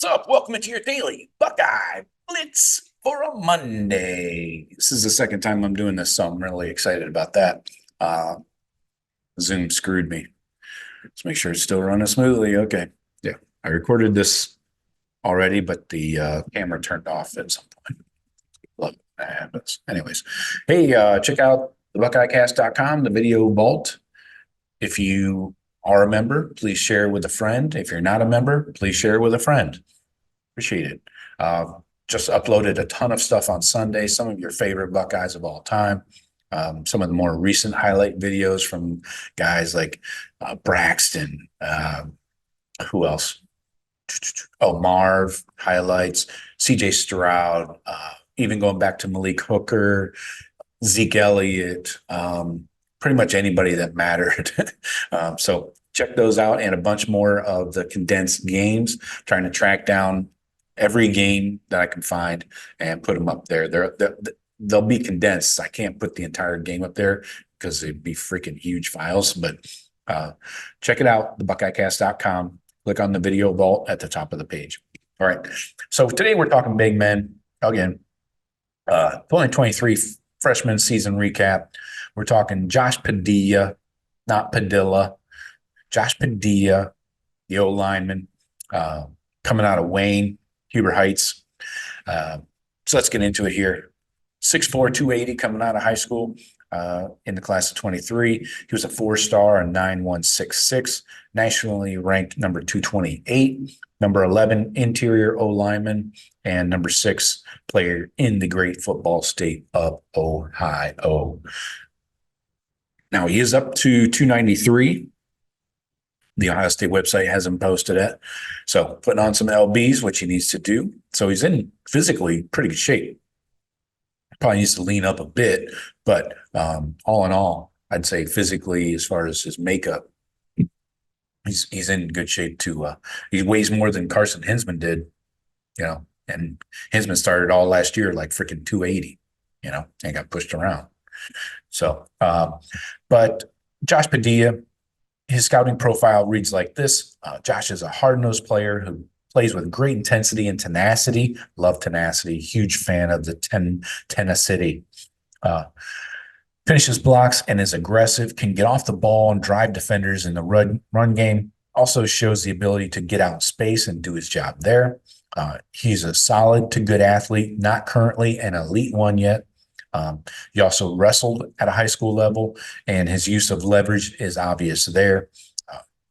up? Welcome to your Daily Buckeye Blitz for a Monday. This is the second time I'm doing this, so I'm really excited about that. Zoom screwed me. Let's make sure it's still running smoothly. Okay. Yeah, I recorded this already, but the camera turned off at some point. Love it. That happens. Anyways, hey, check out the BuckeyeCast.com, the video vault. If you are a member, please share with a friend. If you're not a member, please share with a friend. Appreciate it. Just uploaded a ton of stuff on Sunday, some of your favorite Buckeyes of all time. Some of the more recent highlight videos from guys like Braxton. Who else? Oh, Marv highlights, CJ Stroud, even going back to Malik Hooker, Zeke Elliott, pretty much anybody that mattered. So check those out and a bunch more of the condensed games, trying to track down every game that I can find and put them up there. They'll be condensed. I can't put the entire game up there because it'd be freaking huge files, but check it out, thebuckeyecast.com. Click on the video vault at the top of the page. All right. So today we're talking big men again. 2023 freshman season recap. We're talking Josh Padilla, not Padilla. Josh Padilla, the O lineman, coming out of Wayne, Huber Heights. So let's get into it here. 6'4", 280 coming out of high school in the class of 23. He was a 4-star, a 9.166, nationally ranked number 228, number 11 interior O lineman, and number 6 player in the great football state of Ohio. Now he is up to 293. The Ohio State website has him posted at. So putting on some LBs, which he needs to do. So he's in physically pretty good shape. Probably needs to lean up a bit, but all in all, I'd say physically, as far as his makeup, he's in good shape too. He weighs more than Carson Hinsman did, and Hinsman started all last year like freaking 280, and got pushed around. So, but Josh Padilla, his scouting profile reads like this. Josh is a hard-nosed player who plays with great intensity and tenacity. Love tenacity. Huge fan of the tenacity. Finishes blocks and is aggressive, can get off the ball and drive defenders in the run game. Also shows the ability to get out in space and do his job there. He's a solid to good athlete, not currently an elite one yet. He also wrestled at a high school level, and his use of leverage is obvious there.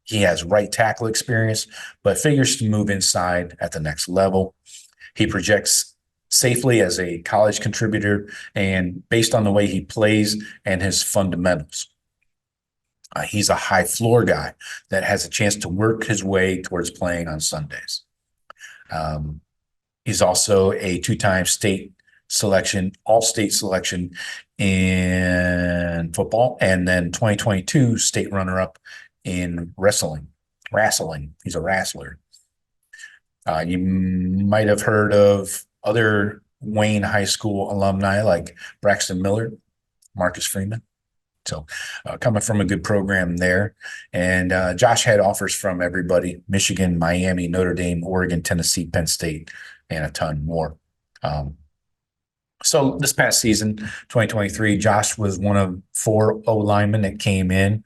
He has right tackle experience, but figures to move inside at the next level. He projects safely as a college contributor and based on the way he plays and his fundamentals. He's a high floor guy that has a chance to work his way towards playing on Sundays. He's also a 2-time state selection, all-state selection in football, and then 2022 state runner-up in wrestling. He's a wrestler. You might have heard of other Wayne High School alumni like Braxton Miller, Marcus Freeman. So coming from a good program there. And Josh had offers from everybody: Michigan, Miami, Notre Dame, Oregon, Tennessee, Penn State, and a ton more. So this past season, 2023, Josh was one of 4 O linemen that came in,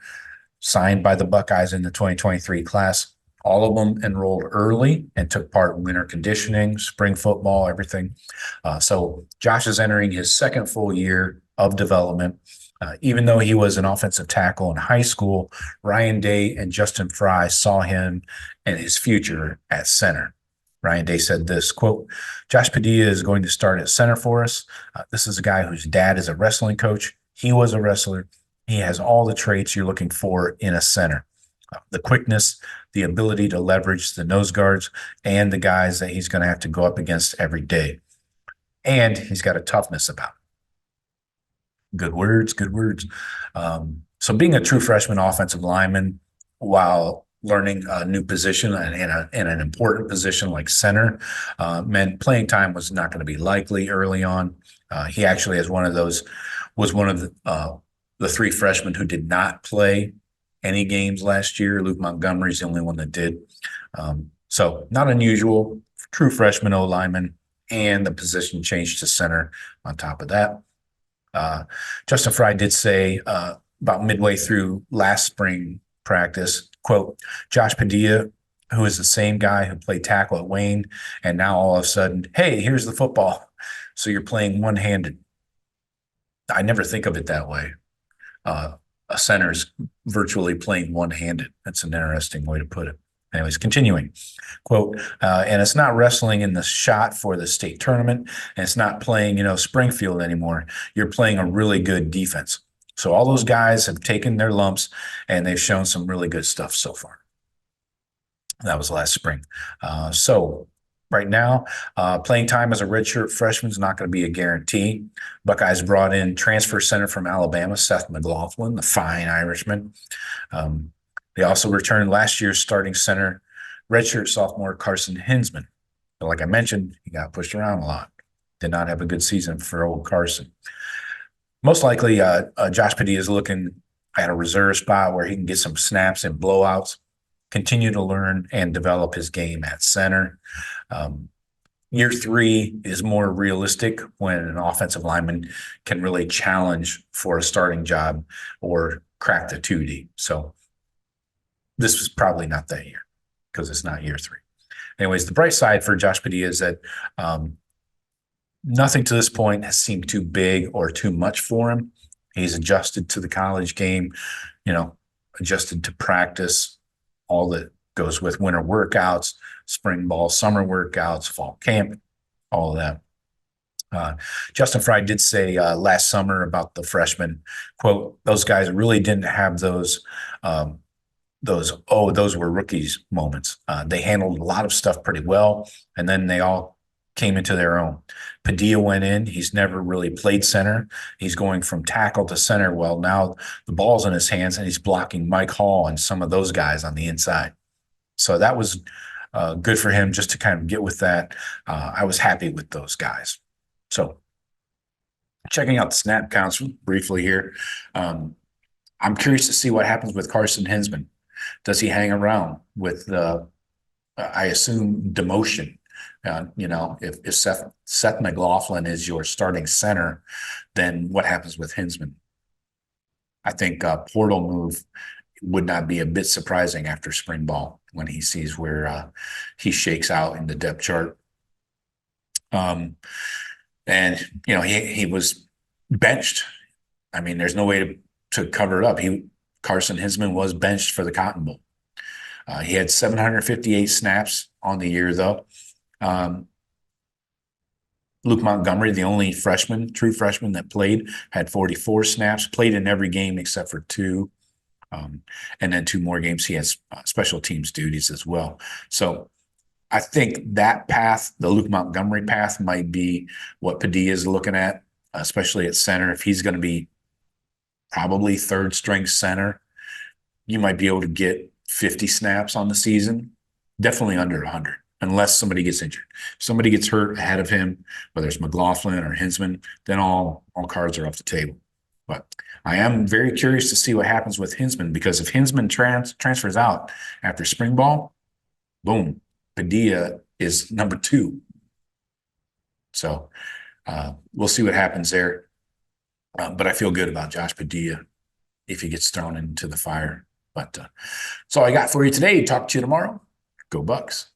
signed by the Buckeyes in the 2023 class. All of them enrolled early and took part in winter conditioning, spring football, everything. So Josh is entering his second full year of development. Even though he was an offensive tackle in high school, Ryan Day and Justin Fry saw him and his future at center. Ryan Day said this, quote, "Josh Padilla is going to start at center for us. This is a guy whose dad is a wrestling coach. He was a wrestler. He has all the traits you're looking for in a center. The quickness, the ability to leverage the nose guards, and the guys that he's going to have to go up against every day. And he's got a toughness about him." Good words, good words. So being a true freshman offensive lineman while learning a new position and an important position like center meant playing time was not going to be likely early on. He actually was one of the 3 freshmen who did not play any games last year. Luke Montgomery's the only one that did. So not unusual true freshman O-lineman, and the position changed to center on top of that. Justin Fry did say about midway through last spring practice, quote, Josh Padilla, who is the same guy who played tackle at Wayne, and now all of a sudden, hey, here's the football. So you're playing one-handed. I never think of it that way. A center's virtually playing one-handed. That's an interesting way to put it. Anyways, continuing, quote, and it's not wrestling in the shot for the state tournament, and it's not playing, Springfield anymore. You're playing a really good defense. So all those guys have taken their lumps, and they've shown some really good stuff so far. That was last spring. So right now, playing time as a redshirt freshman is not going to be a guarantee. Buckeyes brought in transfer center from Alabama, Seth McLaughlin, the fine Irishman. They also returned last year's starting center, redshirt sophomore Carson Hinsman. But like I mentioned, he got pushed around a lot. Did not have a good season for old Carson. Most likely, Josh Padilla is looking at a reserve spot where he can get some snaps and blowouts, continue to learn and develop his game at center. Year 3 is more realistic when an offensive lineman can really challenge for a starting job or crack the 2D. So this was probably not that year because it's not year 3. Anyways, the bright side for Josh Padilla is that nothing to this point has seemed too big or too much for him. He's adjusted to the college game, adjusted to practice, all that goes with winter workouts, spring ball, summer workouts, fall camp, all of that. Justin Fry did say last summer about the freshmen, quote, those guys really didn't have those were rookies moments. They handled a lot of stuff pretty well, and then they all came into their own. Padilla went in. He's never really played center. He's going from tackle to center. Well, now the ball's in his hands, and he's blocking Mike Hall and some of those guys on the inside. So that was good for him just to kind of get with that. I was happy with those guys. So checking out the snap counts briefly here. I'm curious to see what happens with Carson Hinsman. Does he hang around with I assume demotion? If Seth McLaughlin is your starting center, then what happens with Hinsman? I think a portal move would not be a bit surprising after spring ball when he sees where he shakes out in the depth chart. And he was benched. I mean, there's no way to cover it up. Carson Hinsman was benched for the Cotton Bowl. He had 758 snaps on the year, though. Luke Montgomery, the only true freshman that played, had 44 snaps, played in every game except for 2. And then 2 more games he has special teams duties as well. So I think that path, the Luke Montgomery path, might be what Padilla is looking at, especially at center. If he's going to be probably third string center, you might be able to get 50 snaps on the season, definitely under 100, unless somebody gets injured. If somebody gets hurt ahead of him, whether it's McLaughlin or Hinsman, then all cards are off the table. But I am very curious to see what happens with Hinsman, because if Hinsman transfers out after spring ball, boom, Padilla is number 2. So we'll see what happens there. But I feel good about Josh Padilla if he gets thrown into the fire. But that's all I got for you today. Talk to you tomorrow. Go Bucks.